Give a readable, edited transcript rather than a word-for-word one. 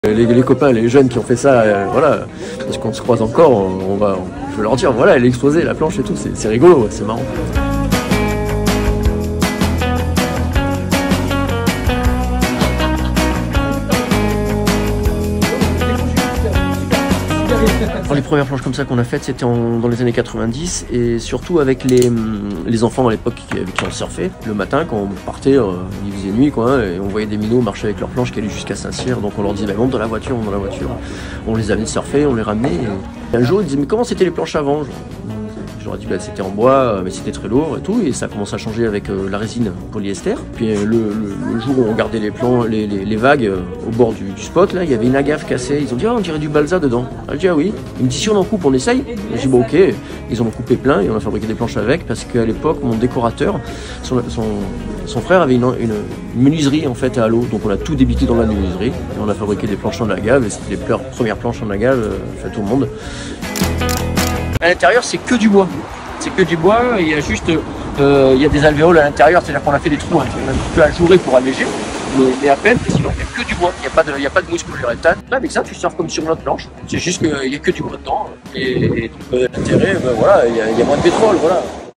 Les copains, les jeunes qui ont fait ça, voilà, parce qu'on se croise encore, je vais leur dire, voilà, elle est explosée la planche et tout, c'est rigolo, c'est marrant. Les premières planches comme ça qu'on a faites, c'était dans les années 90 et surtout avec les enfants à l'époque avec qui on surfait. Le matin, quand on partait, il faisait nuit quoi, et on voyait des minots marcher avec leurs planches qui allaient jusqu'à Saint-Cyr. Donc on leur disait, bah, monte dans la voiture, monte dans la voiture. On les amenait surfer, on les ramenait. Et un jour, ils disaient, mais comment c'était les planches avant? J'aurais dit, bah, c'était en bois, mais c'était très lourd et tout, et ça a commencé à changer avec la résine polyester. Puis le jour où on regardait les vagues au bord du spot, là, il y avait une agave cassée. Ils ont dit, ah, on dirait du balsa dedans. J'ai dit, ah oui. Ils me disent, si on en coupe, on essaye. J'ai dit, bon, ok. Ils en ont coupé plein et on a fabriqué des planches avec, parce qu'à l'époque, mon décorateur, son frère avait une menuiserie en fait à Allo, donc on a tout débité dans la menuiserie et on a fabriqué des planches en agave, et c'était les premières planches en agave faites au monde. À l'intérieur, c'est que du bois. C'est que du bois, il y a juste il y a des alvéoles à l'intérieur, c'est-à-dire qu'on a fait des trous, hein, on a un peu ajouré pour alléger, mais à peine, sinon il n'y a que du bois, il n'y a pas de mousse polyuréthane. Là, avec ça, tu surfes comme sur notre planche, c'est juste qu'il n'y a que du bois dedans, et l'intérêt, ben, voilà, il y a moins de pétrole, voilà.